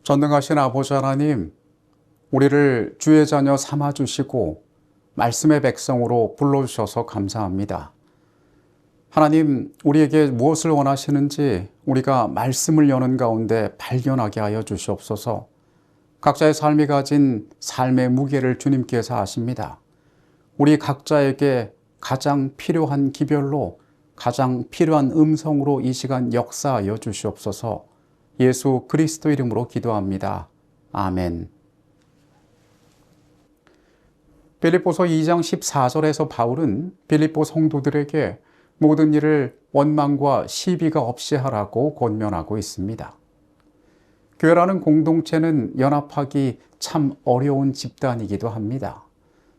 전능하신 아버지 하나님, 우리를 주의 자녀 삼아주시고 말씀의 백성으로 불러주셔서 감사합니다. 하나님, 우리에게 무엇을 원하시는지 우리가 말씀을 여는 가운데 발견하게 하여 주시옵소서. 각자의 삶이 가진 삶의 무게를 주님께서 아십니다. 우리 각자에게 가장 필요한 기별로 가장 필요한 음성으로 이 시간 역사하여 주시옵소서. 예수 그리스도 이름으로 기도합니다. 아멘. 빌립보서 2장 14절에서 바울은 빌립보 성도들에게 모든 일을 원망과 시비가 없이 하라고 권면하고 있습니다. 교회라는 공동체는 연합하기 참 어려운 집단이기도 합니다.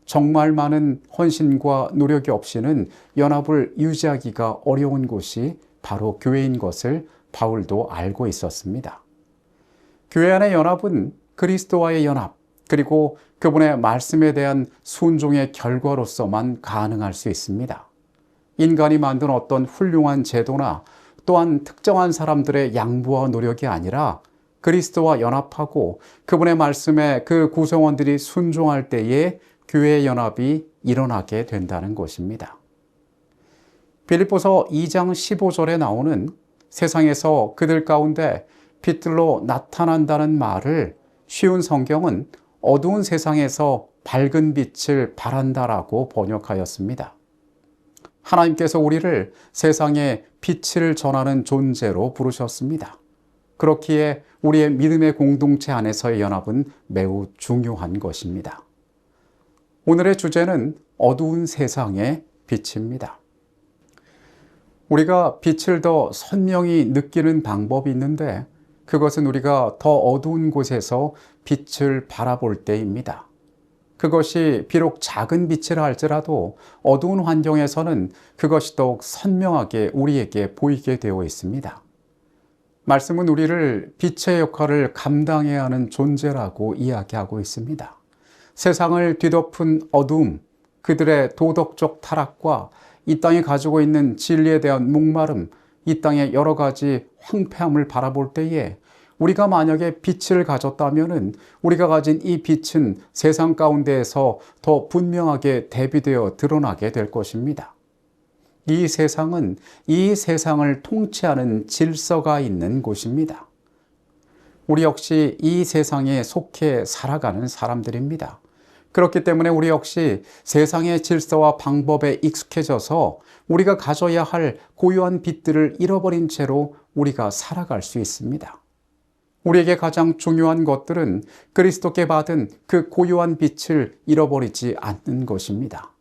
정말 많은 헌신과 노력이 없이는 연합을 유지하기가 어려운 곳이 바로 교회인 것을 바울도 알고 있었습니다. 교회 안의 연합은 그리스도와의 연합, 그리고 그분의 말씀에 대한 순종의 결과로서만 가능할 수 있습니다. 인간이 만든 어떤 훌륭한 제도나 또한 특정한 사람들의 양보와 노력이 아니라 그리스도와 연합하고 그분의 말씀에 그 구성원들이 순종할 때에 교회의 연합이 일어나게 된다는 것입니다. 빌립보서 2장 15절에 나오는 세상에서 그들 가운데 빛들로 나타난다는 말을 쉬운 성경은 어두운 세상에서 밝은 빛을 발한다라고 번역하였습니다. 하나님께서 우리를 세상에 빛을 전하는 존재로 부르셨습니다. 그렇기에 우리의 믿음의 공동체 안에서의 연합은 매우 중요한 것입니다. 오늘의 주제는 어두운 세상의 빛입니다. 우리가 빛을 더 선명히 느끼는 방법이 있는데 그것은 우리가 더 어두운 곳에서 빛을 바라볼 때입니다. 그것이 비록 작은 빛이라 할지라도 어두운 환경에서는 그것이 더욱 선명하게 우리에게 보이게 되어 있습니다. 말씀은 우리를 빛의 역할을 감당해야 하는 존재라고 이야기하고 있습니다. 세상을 뒤덮은 어두움, 그들의 도덕적 타락과 이 땅이 가지고 있는 진리에 대한 목마름, 이 땅의 여러 가지 황폐함을 바라볼 때에 우리가 만약에 빛을 가졌다면 우리가 가진 이 빛은 세상 가운데에서 더 분명하게 대비되어 드러나게 될 것입니다. 이 세상은 이 세상을 통치하는 질서가 있는 곳입니다. 우리 역시 이 세상에 속해 살아가는 사람들입니다. 그렇기 때문에 우리 역시 세상의 질서와 방법에 익숙해져서 우리가 가져야 할 고유한 빛들을 잃어버린 채로 우리가 살아갈 수 있습니다. 우리에게 가장 중요한 것들은 그리스도께 받은 그 고유한 빛을 잃어버리지 않는 것입니다.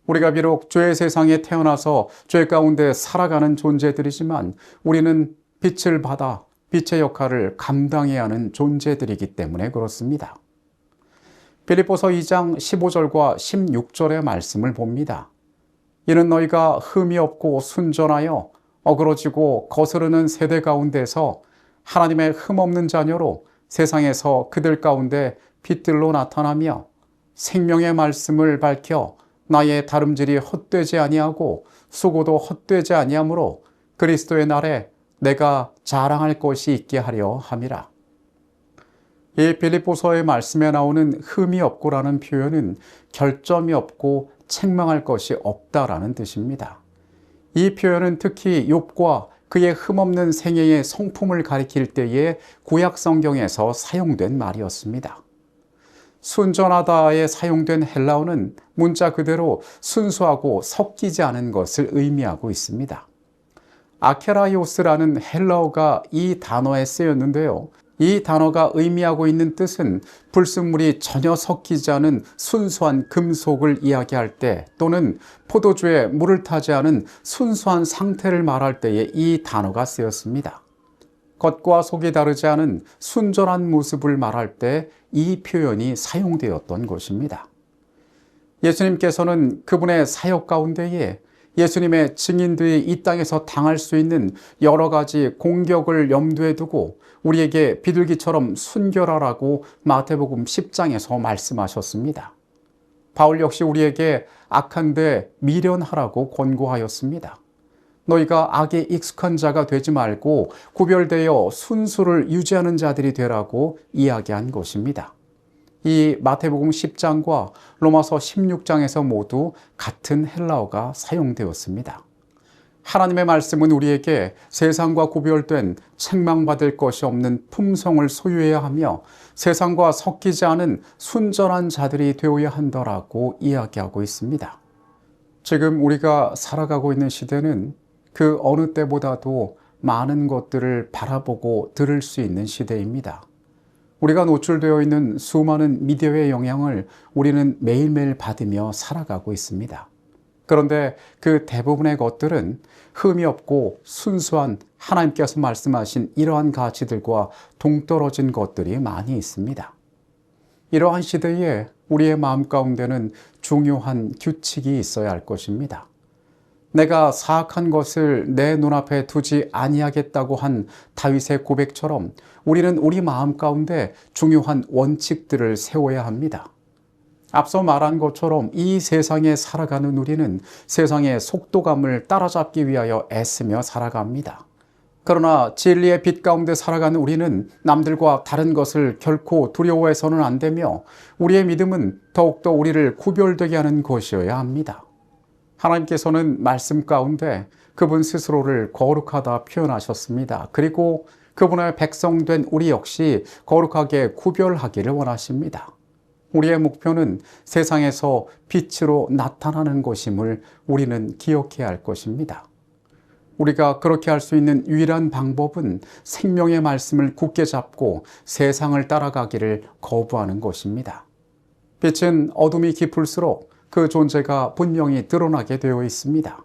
우리가 비록 죄의 세상에 태어나서 죄 가운데 살아가는 존재들이지만 우리는 빛을 받아 빛의 역할을 감당해야 하는 존재들이기 때문에 그렇습니다. 빌립보서 2장 15절과 16절의 말씀을 봅니다. 이는 너희가 흠이 없고 순전하여 어그러지고 거스르는 세대 가운데서 하나님의 흠없는 자녀로 세상에서 그들 가운데 빛들로 나타나며 생명의 말씀을 밝혀 나의 다름질이 헛되지 아니하고 수고도 헛되지 아니하므로 그리스도의 날에 내가 자랑할 것이 있게 하려 함이라. 이 빌립보서의 말씀에 나오는 흠이 없고라는 표현은 결점이 없고 책망할 것이 없다라는 뜻입니다. 이 표현은 특히 욥과 그의 흠없는 생애의 성품을 가리킬 때에 구약 성경에서 사용된 말이었습니다. 순전하다에 사용된 헬라어는 문자 그대로 순수하고 섞이지 않은 것을 의미하고 있습니다. 아케라이오스라는 헬라어가 이 단어에 쓰였는데요. 이 단어가 의미하고 있는 뜻은 불순물이 전혀 섞이지 않은 순수한 금속을 이야기할 때 또는 포도주에 물을 타지 않은 순수한 상태를 말할 때에 이 단어가 쓰였습니다. 겉과 속이 다르지 않은 순전한 모습을 말할 때 이 표현이 사용되었던 것입니다. 예수님께서는 그분의 사역 가운데에 예수님의 증인들이 이 땅에서 당할 수 있는 여러 가지 공격을 염두에 두고 우리에게 비둘기처럼 순결하라고 마태복음 10장에서 말씀하셨습니다. 바울 역시 우리에게 악한데 미련하라고 권고하였습니다. 너희가 악에 익숙한 자가 되지 말고 구별되어 순수를 유지하는 자들이 되라고 이야기한 것입니다. 이 마태복음 10장과 로마서 16장에서 모두 같은 헬라어가 사용되었습니다. 하나님의 말씀은 우리에게 세상과 구별된 책망받을 것이 없는 품성을 소유해야 하며 세상과 섞이지 않은 순전한 자들이 되어야 한다라고 이야기하고 있습니다. 지금 우리가 살아가고 있는 시대는 그 어느 때보다도 많은 것들을 바라보고 들을 수 있는 시대입니다. 우리가 노출되어 있는 수많은 미디어의 영향을 우리는 매일매일 받으며 살아가고 있습니다. 그런데 그 대부분의 것들은 흠이 없고 순수한 하나님께서 말씀하신 이러한 가치들과 동떨어진 것들이 많이 있습니다. 이러한 시대에 우리의 마음 가운데는 중요한 규칙이 있어야 할 것입니다. 내가 사악한 것을 내 눈앞에 두지 아니하겠다고 한 다윗의 고백처럼 우리는 우리 마음 가운데 중요한 원칙들을 세워야 합니다. 앞서 말한 것처럼 이 세상에 살아가는 우리는 세상의 속도감을 따라잡기 위하여 애쓰며 살아갑니다. 그러나 진리의 빛 가운데 살아가는 우리는 남들과 다른 것을 결코 두려워해서는 안 되며 우리의 믿음은 더욱더 우리를 구별되게 하는 것이어야 합니다. 하나님께서는 말씀 가운데 그분 스스로를 거룩하다 표현하셨습니다. 그리고 그분의 백성된 우리 역시 거룩하게 구별하기를 원하십니다. 우리의 목표는 세상에서 빛으로 나타나는 것임을 우리는 기억해야 할 것입니다. 우리가 그렇게 할 수 있는 유일한 방법은 생명의 말씀을 굳게 잡고 세상을 따라가기를 거부하는 것입니다. 빛은 어둠이 깊을수록 그 존재가 분명히 드러나게 되어 있습니다.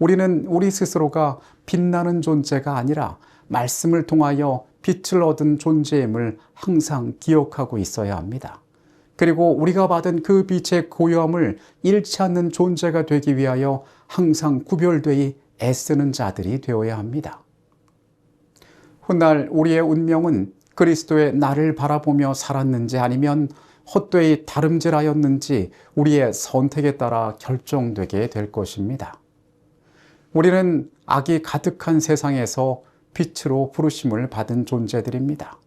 우리는 우리 스스로가 빛나는 존재가 아니라 말씀을 통하여 빛을 얻은 존재임을 항상 기억하고 있어야 합니다. 그리고 우리가 받은 그 빛의 고요함을 잃지 않는 존재가 되기 위하여 항상 구별되이 애쓰는 자들이 되어야 합니다. 훗날 우리의 운명은 그리스도의 나를 바라보며 살았는지 아니면 헛되이 다름질하였는지 우리의 선택에 따라 결정되게 될 것입니다. 우리는 악이 가득한 세상에서 빛으로 부르심을 받은 존재들입니다.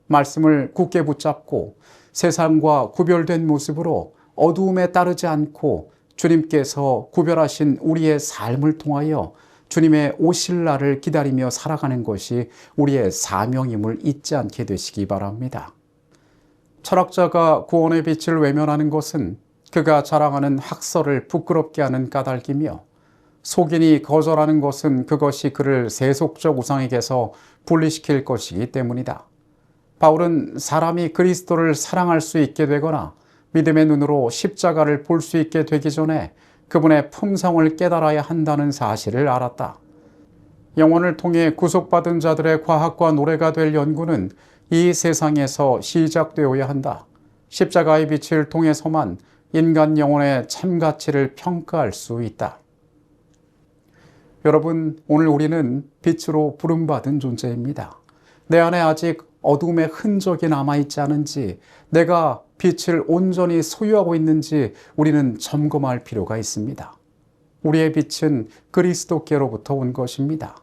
말씀을 굳게 붙잡고 세상과 구별된 모습으로 어두움에 따르지 않고 주님께서 구별하신 우리의 삶을 통하여 주님의 오실 날을 기다리며 살아가는 것이 우리의 사명임을 잊지 않게 되시기 바랍니다. 철학자가 구원의 빛을 외면하는 것은 그가 자랑하는 학설을 부끄럽게 하는 까닭이며 속인이 거절하는 것은 그것이 그를 세속적 우상에게서 분리시킬 것이기 때문이다. 바울은 사람이 그리스도를 사랑할 수 있게 되거나 믿음의 눈으로 십자가를 볼 수 있게 되기 전에 그분의 품성을 깨달아야 한다는 사실을 알았다. 영혼을 통해 구속받은 자들의 과학과 노래가 될 연구는 이 세상에서 시작되어야 한다. 십자가의 빛을 통해서만 인간 영혼의 참 가치를 평가할 수 있다. 여러분, 오늘 우리는 빛으로 부름받은 존재입니다. 내 안에 아직 어둠의 흔적이 남아있지 않은지, 내가 빛을 온전히 소유하고 있는지 우리는 점검할 필요가 있습니다. 우리의 빛은 그리스도께로부터 온 것입니다.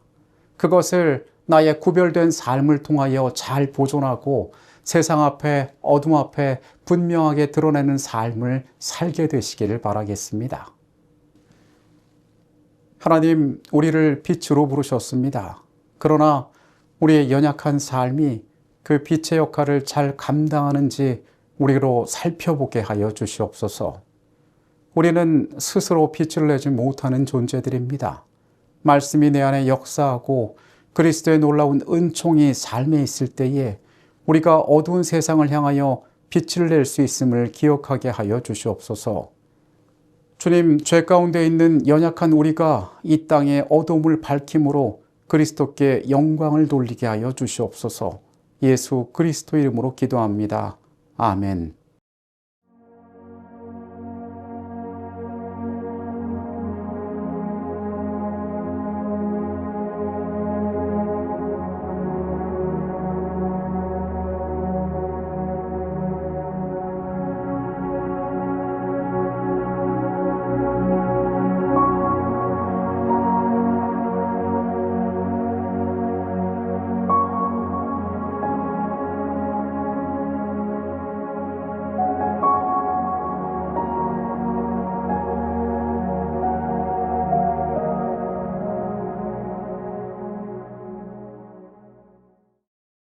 그것을 나의 구별된 삶을 통하여 잘 보존하고 세상 앞에, 어둠 앞에 분명하게 드러내는 삶을 살게 되시기를 바라겠습니다. 하나님, 우리를 빛으로 부르셨습니다. 그러나 우리의 연약한 삶이 그 빛의 역할을 잘 감당하는지 우리로 살펴보게 하여 주시옵소서. 우리는 스스로 빛을 내지 못하는 존재들입니다. 말씀이 내 안에 역사하고 그리스도의 놀라운 은총이 삶에 있을 때에 우리가 어두운 세상을 향하여 빛을 낼 수 있음을 기억하게 하여 주시옵소서. 주님, 죄 가운데 있는 연약한 우리가 이 땅의 어둠을 밝힘으로 그리스도께 영광을 돌리게 하여 주시옵소서. 예수 그리스도 이름으로 기도합니다. 아멘.